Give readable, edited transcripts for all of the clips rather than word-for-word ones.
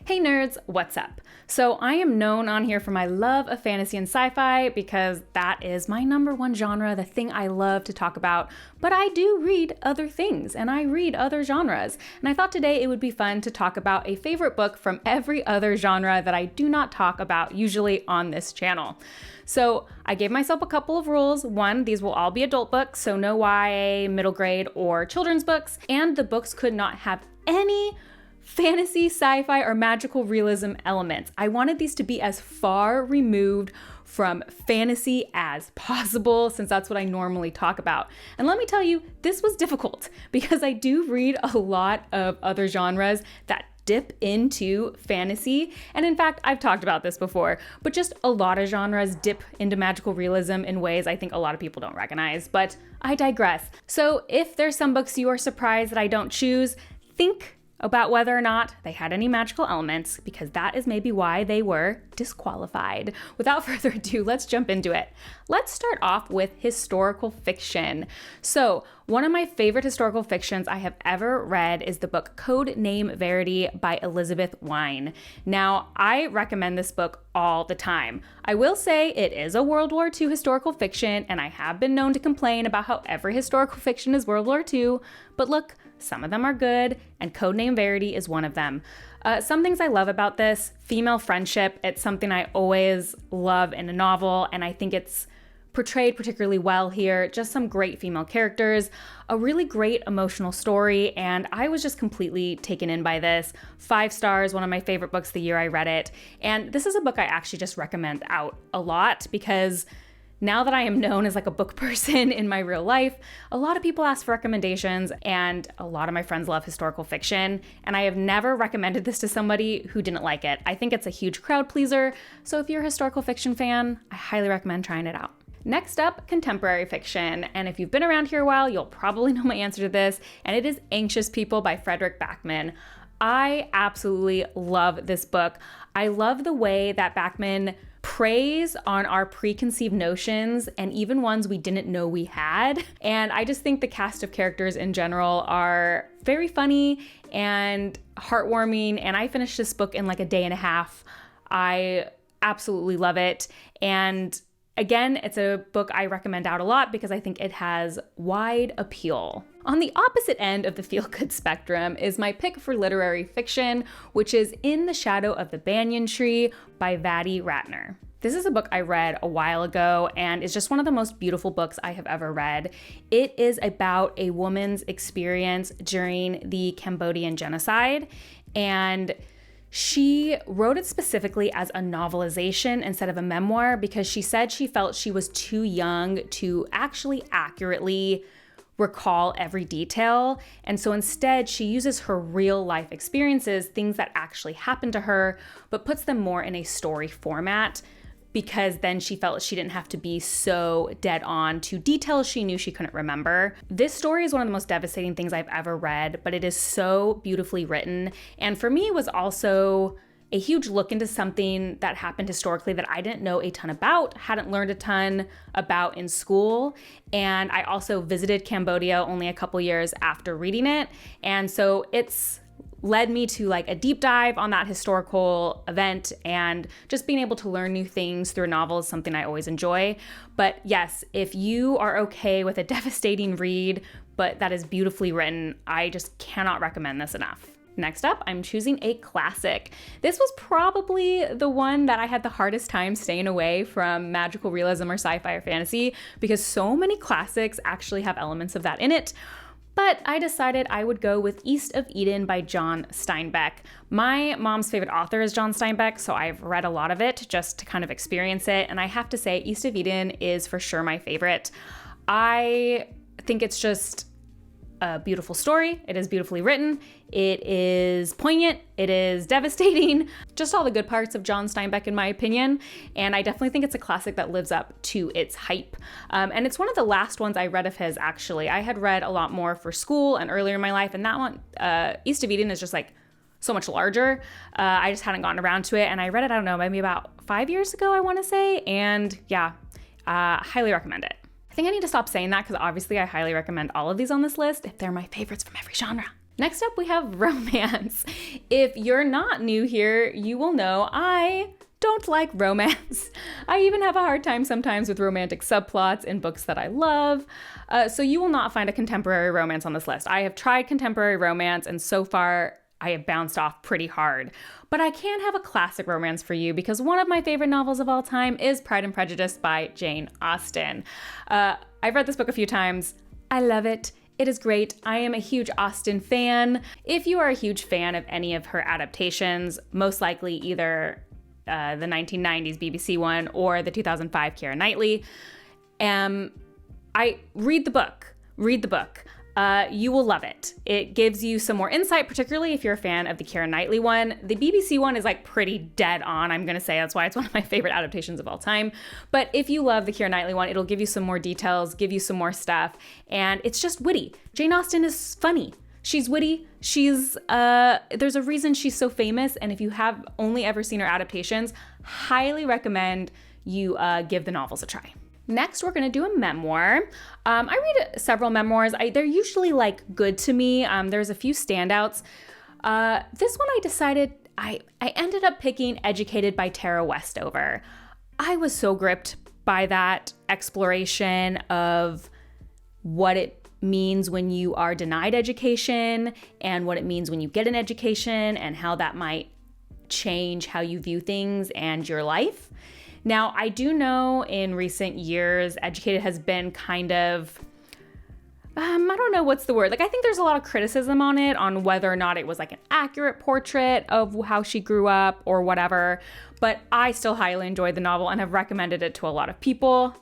Hey nerds, what's up? So I am known on here for my love of fantasy and sci-fi because that is my number one genre, the thing I love to talk about, but I do read other things and I read other genres. And I thought today it would be fun to talk about a favorite book from every other genre that I do not talk about usually on this channel. So I gave myself a couple of rules. One, these will all be adult books, so no YA, middle grade, or children's books, and the books could not have any fantasy, sci-fi, or magical realism elements. I wanted these to be as far removed from fantasy as possible, since that's what I normally talk about. And let me tell you, this was difficult because I do read a lot of other genres that dip into fantasy. And in fact, I've talked about this before, but just a lot of genres dip into magical realism in ways I think a lot of people don't recognize, but I digress. So if there's some books you are surprised that I don't choose, think about whether or not they had any magical elements, because that is maybe why they were disqualified. Without further ado, let's jump into it. Let's start off with historical fiction. So one of my favorite historical fictions I have ever read is the book Code Name Verity by Elizabeth Wein. Now, I recommend this book all the time. I will say it is a World War II historical fiction, and I have been known to complain about how every historical fiction is World War II, but look, some of them are good, and Codename Verity is one of them. Some things I love about this: female friendship. It's something I always love in a novel, and I think it's portrayed particularly well here. Just some great female characters, a really great emotional story, and I was just completely taken in by this. 5 stars, one of my favorite books the year I read it. And this is a book I actually just recommend out a lot because now that I am known as like a book person in my real life, a lot of people ask for recommendations, and a lot of my friends love historical fiction, and I have never recommended this to somebody who didn't like it. I think it's a huge crowd pleaser, so if you're a historical fiction fan, I highly recommend trying it out. Next up, contemporary fiction, and if you've been around here a while, you'll probably know my answer to this, and it is Anxious People by Fredrik Backman. I absolutely love this book. I love the way that Backman preys on our preconceived notions and even ones we didn't know we had. And I just think the cast of characters in general are very funny and heartwarming. And I finished this book in like a day and a half. I absolutely love it. And again, it's a book I recommend out a lot because I think it has wide appeal. On the opposite end of the feel-good spectrum is my pick for literary fiction, which is In the Shadow of the Banyan Tree by Vadi Ratner. This is a book I read a while ago and is just one of the most beautiful books I have ever read. It is about a woman's experience during the Cambodian genocide, and she wrote it specifically as a novelization instead of a memoir because she said she felt she was too young to actually accurately recall every detail. And so instead, she uses her real life experiences, things that actually happened to her, but puts them more in a story format, because then she felt she didn't have to be so dead on to details she knew she couldn't remember. This story is one of the most devastating things I've ever read, but it is so beautifully written. And for me, it was also a huge look into something that happened historically that I didn't know a ton about, hadn't learned a ton about in school. And I also visited Cambodia only a couple years after reading it. And so it's led me to like a deep dive on that historical event, and just being able to learn new things through a novel is something I always enjoy. But yes, if you are okay with a devastating read, but that is beautifully written, I just cannot recommend this enough. Next up, I'm choosing a classic. This was probably the one that I had the hardest time staying away from magical realism or sci-fi or fantasy, because so many classics actually have elements of that in it. But I decided I would go with East of Eden by John Steinbeck. My mom's favorite author is John Steinbeck, so I've read a lot of it just to kind of experience it. And I have to say, East of Eden is for sure my favorite. I think it's just a beautiful story. It is beautifully written. It is poignant. It is devastating. Just all the good parts of John Steinbeck, in my opinion. And I definitely think it's a classic that lives up to its hype. And it's one of the last ones I read of his, actually. I had read a lot more for school and earlier in my life. And that one, East of Eden, is just like so much larger. I just hadn't gotten around to it. And I read it, I don't know, maybe about 5 years ago, I want to say. And yeah, highly recommend it. I think I need to stop saying that because obviously I highly recommend all of these on this list if they're my favorites from every genre. Next up, we have romance. If you're not new here, you will know I don't like romance. I even have a hard time sometimes with romantic subplots in books that I love. So you will not find a contemporary romance on this list. I have tried contemporary romance, and so far I have bounced off pretty hard. But I can have a classic romance for you because one of my favorite novels of all time is Pride and Prejudice by Jane Austen. I've read this book a few times. I love it. It is great. I am a huge Austen fan. If you are a huge fan of any of her adaptations, most likely either the 1990s BBC one or the 2005 Keira Knightley, I read the book. You will love it. It gives you some more insight, particularly if you're a fan of the Keira Knightley one. The BBC one is like pretty dead on, I'm gonna say. That's why it's one of my favorite adaptations of all time. But if you love the Keira Knightley one, it'll give you some more details, give you some more stuff, and it's just witty. Jane Austen is funny. She's witty. There's a reason she's so famous, and if you have only ever seen her adaptations, highly recommend you give the novels a try. Next, we're going to do a memoir. I read several memoirs. They're usually like good to me. There's a few standouts. This one I decided I ended up picking Educated by Tara Westover. I was so gripped by that exploration of what it means when you are denied education and what it means when you get an education and how that might change how you view things and your life. Now, I do know in recent years, Educated has been kind of, I don't know what's the word. Like, I think there's a lot of criticism on it, on whether or not it was like an accurate portrait of how she grew up or whatever. But I still highly enjoyed the novel and have recommended it to a lot of people.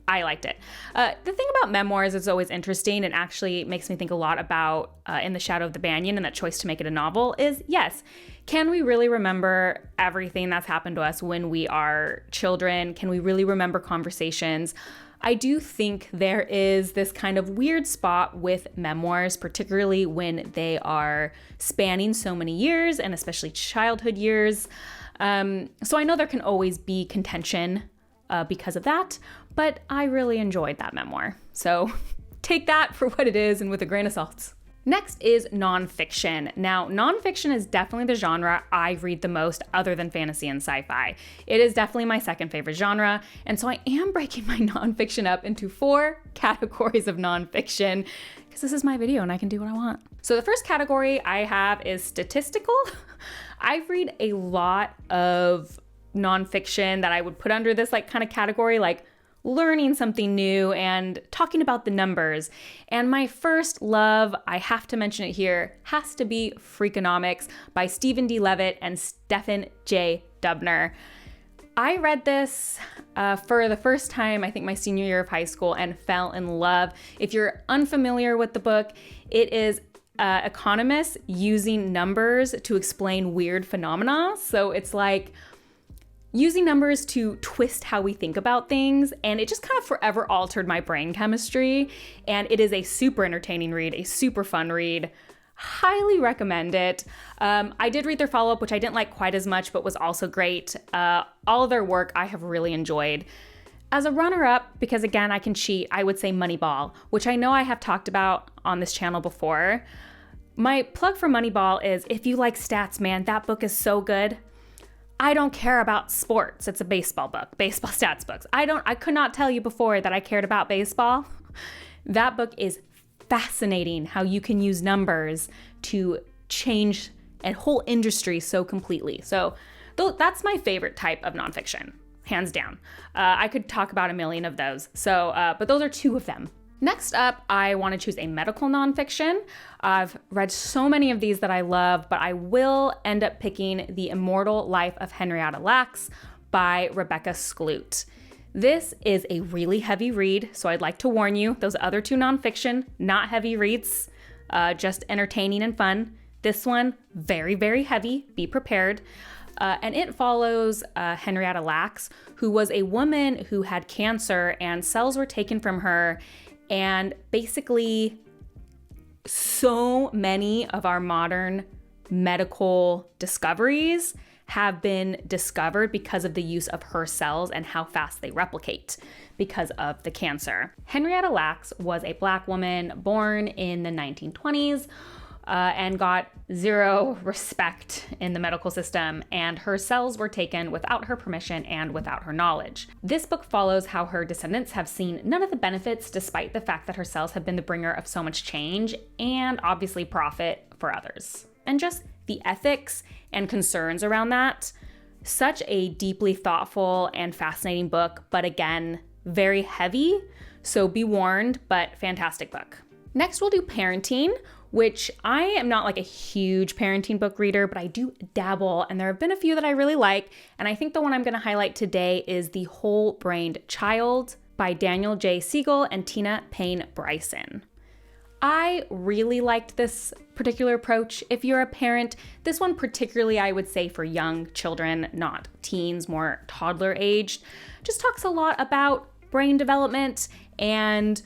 I liked it. The thing about memoirs is always interesting and actually makes me think a lot about In the Shadow of the Banyan and that choice to make it a novel is, yes, can we really remember everything that's happened to us when we are children? Can we really remember conversations? I do think there is this kind of weird spot with memoirs, particularly when they are spanning so many years and especially childhood years. So I know there can always be contention because of that, but I really enjoyed that memoir. So take that for what it is and with a grain of salt. Next is nonfiction. Now, nonfiction is definitely the genre I read the most other than fantasy and sci-fi. It is definitely my second favorite genre, and so I am breaking my nonfiction up into 4 categories of nonfiction because this is my video and I can do what I want. So the first category I have is statistical. I read a lot of nonfiction that I would put under this like kind of category, like learning something new and talking about the numbers. And my first love, I have to mention it here, has to be Freakonomics by Stephen D. Levitt and Stephen J. Dubner. I read this for the first time, I think my senior year of high school, and fell in love. If you're unfamiliar with the book, it is economists using numbers to explain weird phenomena. So it's like using numbers to twist how we think about things, and it just kind of forever altered my brain chemistry, and it is a super entertaining read, a super fun read. Highly recommend it. I did read their follow-up, which I didn't like quite as much, but was also great. All of their work I have really enjoyed. As a runner-up, because again, I can cheat, I would say Moneyball, which I know I have talked about on this channel before. My plug for Moneyball is if you like stats, man, that book is so good. I don't care about sports. It's a baseball book, baseball stats books. I could not tell you before that I cared about baseball. That book is fascinating how you can use numbers to change a whole industry so completely. So that's my favorite type of nonfiction, hands down. I could talk about a million of those. But those are 2 of them. Next up, I want to choose a medical nonfiction. I've read so many of these that I love, but I will end up picking The Immortal Life of Henrietta Lacks by Rebecca Skloot. This is a really heavy read, so I'd like to warn you, those other 2 nonfiction, not heavy reads, just entertaining and fun. This one, very, very heavy, be prepared. And it follows Henrietta Lacks, who was a woman who had cancer and cells were taken from her. And basically, so many of our modern medical discoveries have been discovered because of the use of her cells and how fast they replicate because of the cancer. Henrietta Lacks was a Black woman born in the 1920s, and got zero respect in the medical system, and her cells were taken without her permission and without her knowledge. This book follows how her descendants have seen none of the benefits despite the fact that her cells have been the bringer of so much change and obviously profit for others. And just the ethics and concerns around that. Such a deeply thoughtful and fascinating book, but again, very heavy. So be warned, but fantastic book. Next, we'll do parenting, which I am not like a huge parenting book reader, but I do dabble, and there have been a few that I really like. And I think the one I'm going to highlight today is The Whole-Brained Child by Daniel J. Siegel and Tina Payne Bryson. I really liked this particular approach. If you're a parent, this one particularly I would say for young children, not teens, more toddler aged, just talks a lot about brain development and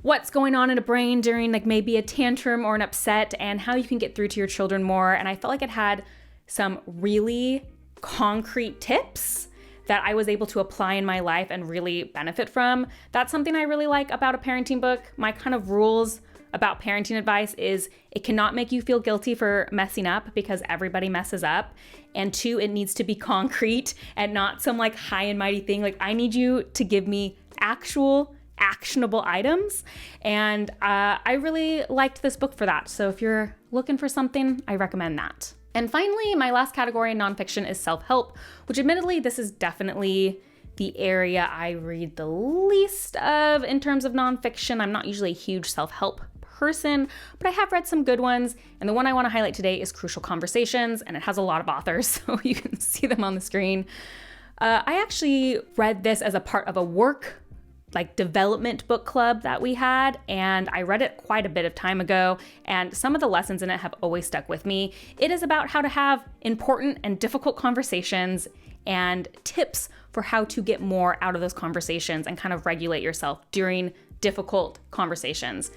what's going on in a brain during like maybe a tantrum or an upset and how you can get through to your children more. And I felt like it had some really concrete tips that I was able to apply in my life and really benefit from. That's something I really like about a parenting book. My kind of rules about parenting advice is it cannot make you feel guilty for messing up because everybody messes up. And 2, it needs to be concrete and not some like high and mighty thing. Like I need you to give me actual actionable items. And I really liked this book for that. So if you're looking for something, I recommend that. And finally, my last category in nonfiction is self-help, which admittedly, this is definitely the area I read the least of in terms of nonfiction. I'm not usually a huge self-help person, but I have read some good ones. And the one I want to highlight today is Crucial Conversations, and it has a lot of authors, so you can see them on the screen. I actually read this as a part of a work development book club that we had, and I read it quite a bit of time ago, and some of the lessons in it have always stuck with me. It is about how to have important and difficult conversations and tips for how to get more out of those conversations and kind of regulate yourself during difficult conversations.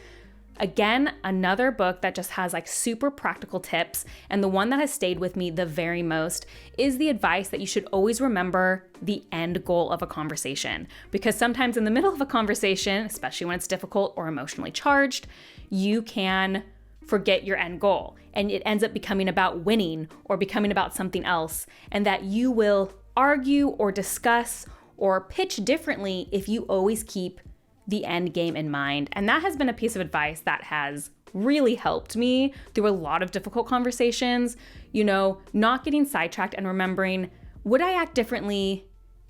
Again, another book that just has super practical tips, and the one that has stayed with me the very most is the advice that you should always remember the end goal of a conversation. Because sometimes in the middle of a conversation, especially when it's difficult or emotionally charged, you can forget your end goal, and it ends up becoming about winning or becoming about something else, and that you will argue or discuss or pitch differently if you always keep the end game in mind. And that has been a piece of advice that has really helped me through a lot of difficult conversations, not getting sidetracked and remembering, would I act differently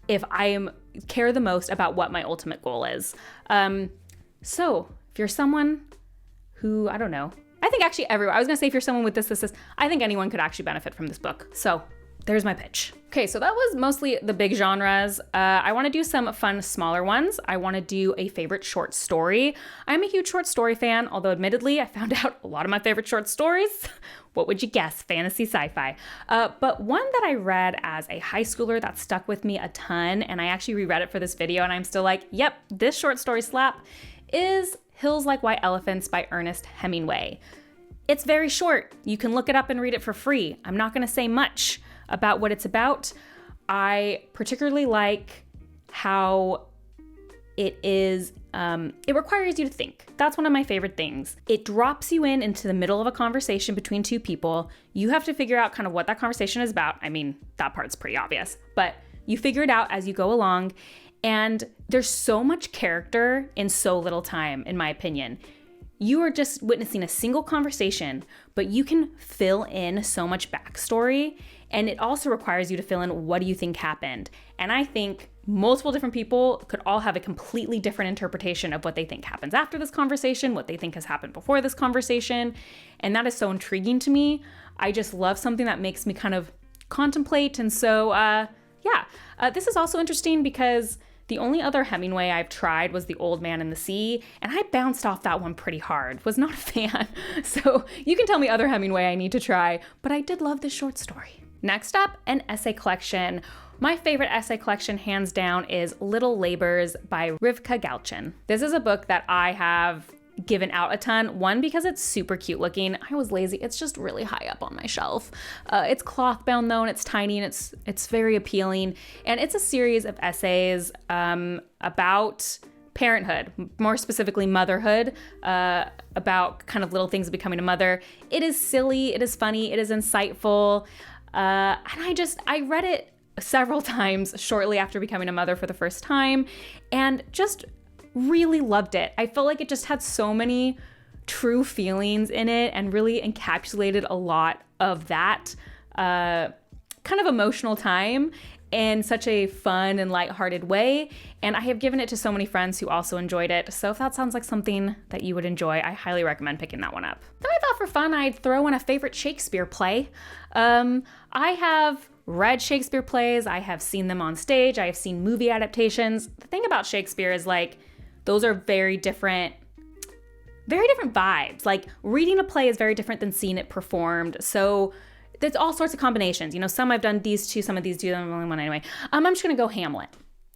if I care the most about what my ultimate goal is? So if you're someone who, I don't know, I think actually everyone, I was gonna say if you're someone with this, I think anyone could actually benefit from this book. So there's my pitch. Okay, so that was mostly the big genres. I want to do some fun, smaller ones. I want to do a favorite short story. I'm a huge short story fan, although admittedly, I found out a lot of my favorite short stories, what would you guess, fantasy sci-fi. But one that I read as a high schooler that stuck with me a ton, and I actually reread it for this video, and I'm still like, yep, this short story slap, is Hills Like White Elephants by Ernest Hemingway. It's very short. You can look it up and read it for free. I'm not going to say much about what it's about. I particularly like how it is, it requires you to think. That's one of my favorite things. It drops you into the middle of a conversation between two people. You have to figure out kind of what that conversation is about. I mean, that part's pretty obvious, but you figure it out as you go along. And there's so much character in so little time, in my opinion. You are just witnessing a single conversation, but you can fill in so much backstory. And it also requires you to fill in, what do you think happened? And I think multiple different people could all have a completely different interpretation of what they think happens after this conversation, what they think has happened before this conversation. And that is so intriguing to me. I just love something that makes me kind of contemplate. And so, this is also interesting because the only other Hemingway I've tried was The Old Man and the Sea, and I bounced off that one pretty hard. Was not a fan. So you can tell me other Hemingway I need to try, but I did love this short story. Next up, an essay collection. My favorite essay collection, hands down, is Little Labors by Rivka Galchen. This is a book that I have given out a ton. One, because it's super cute looking. I was lazy. It's just really high up on my shelf. It's cloth bound though, and it's tiny, and it's very appealing. And it's a series of essays about parenthood, more specifically motherhood, about kind of little things of becoming a mother. It is silly, it is funny, it is insightful. And I read it several times shortly after becoming a mother for the first time and just really loved it. I felt like it just had so many true feelings in it and really encapsulated a lot of that kind of emotional time in such a fun and lighthearted way. And I have given it to so many friends who also enjoyed it. So if that sounds like something that you would enjoy, I highly recommend picking that one up. Then I thought for fun, I'd throw in a favorite Shakespeare play. I have read Shakespeare plays. I have seen them on stage. I have seen movie adaptations. The thing about Shakespeare is like, those are very different vibes. Like reading a play is very different than seeing it performed. So there's all sorts of combinations. You know, some I've done these two, some of these do. I'm only one anyway. I'm just gonna go Hamlet.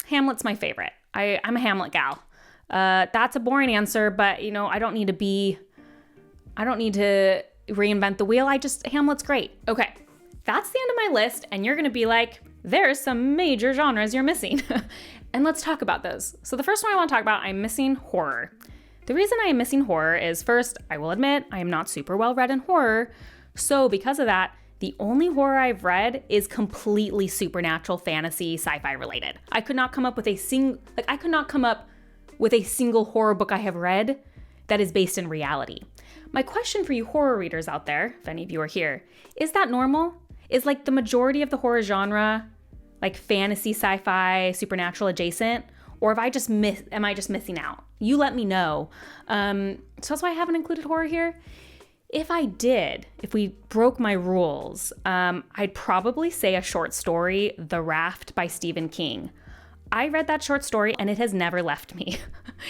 Hamlet's my favorite. I'm a Hamlet gal. That's a boring answer, but you know, I don't need to reinvent the wheel. Hamlet's great. Okay, that's the end of my list, and you're gonna be like, there's some major genres you're missing. And let's talk about those. So the first one I want to talk about, I'm missing horror. The reason I am missing horror is, first, I will admit, I am not super well read in horror. So because of that, the only horror I've read is completely supernatural, fantasy, sci-fi related. I could not come up with a single horror book I have read that is based in reality. My question for you horror readers out there, if any of you are here, is that normal? Is like the majority of the horror genre like fantasy, sci-fi, supernatural adjacent? Or am I just missing out? You let me know. So that's why I haven't included horror here. If we broke my rules, I'd probably say a short story, The Raft by Stephen King. I read that short story and it has never left me.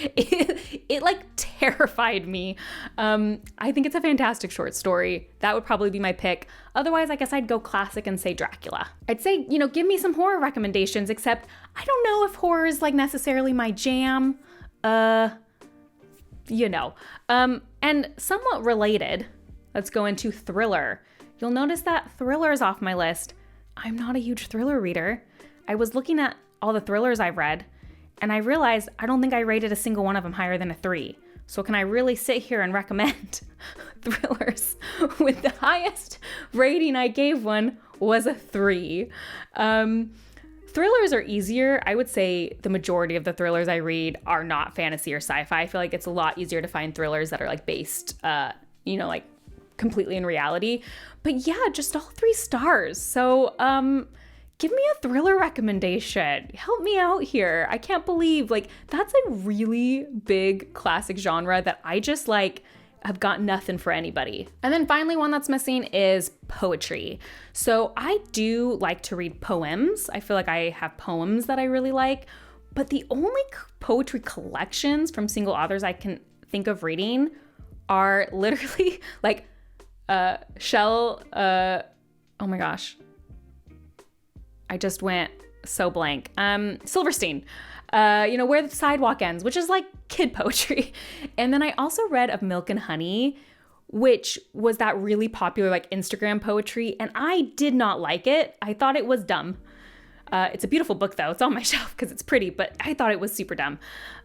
It like terrified me. I think it's a fantastic short story. That would probably be my pick. Otherwise, I guess I'd go classic and say Dracula. I'd say, give me some horror recommendations, except I don't know if horror is like necessarily my jam. And somewhat related, let's go into thriller. You'll notice that thriller is off my list. I'm not a huge thriller reader. I was looking at all the thrillers I've read, and I realized I don't think I rated a single one of them higher than a 3. So can I really sit here and recommend thrillers with the highest rating I gave one was a 3? Thrillers are easier. I would say the majority of the thrillers I read are not fantasy or sci-fi. I feel like it's a lot easier to find thrillers that are like based, like completely in reality. But yeah, just all 3 stars. So, give me a thriller recommendation. Help me out here. I can't believe that's a really big classic genre that I just have got nothing for anybody. And then finally, one that's missing is poetry. So I do like to read poems. I feel like I have poems that I really like, but the only poetry collections from single authors I can think of reading are literally oh my gosh. I just went so blank. Silverstein, Where the Sidewalk Ends, which is like kid poetry. And then I also read of Milk and Honey, which was that really popular Instagram poetry. And I did not like it. I thought it was dumb. It's a beautiful book though. It's on my shelf because it's pretty, but I thought it was super dumb.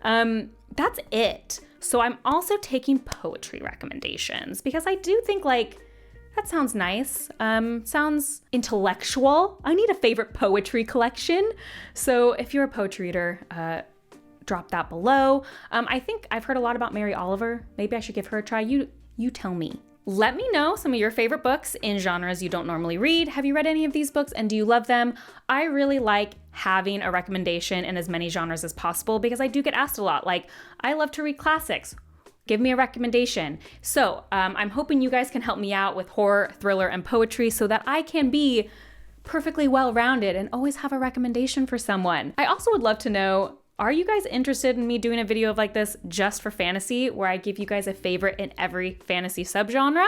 That's it. So I'm also taking poetry recommendations because I do think that sounds nice. Sounds intellectual. I need a favorite poetry collection. So if you're a poetry reader, drop that below. I think I've heard a lot about Mary Oliver. Maybe I should give her a try. You tell me. Let me know some of your favorite books in genres you don't normally read. Have you read any of these books and do you love them? I really like having a recommendation in as many genres as possible because I do get asked a lot. I love to read classics. Give me a recommendation. So I'm hoping you guys can help me out with horror, thriller, and poetry so that I can be perfectly well-rounded and always have a recommendation for someone. I also would love to know, are you guys interested in me doing a video of this just for fantasy where I give you guys a favorite in every fantasy subgenre?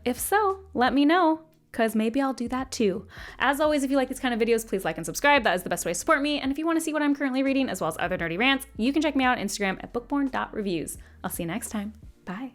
If so, let me know, because maybe I'll do that too. As always, if you like these kind of videos, please like and subscribe. That is the best way to support me. And if you want to see what I'm currently reading, as well as other nerdy rants, you can check me out on Instagram at bookborn.reviews. I'll see you next time. Bye.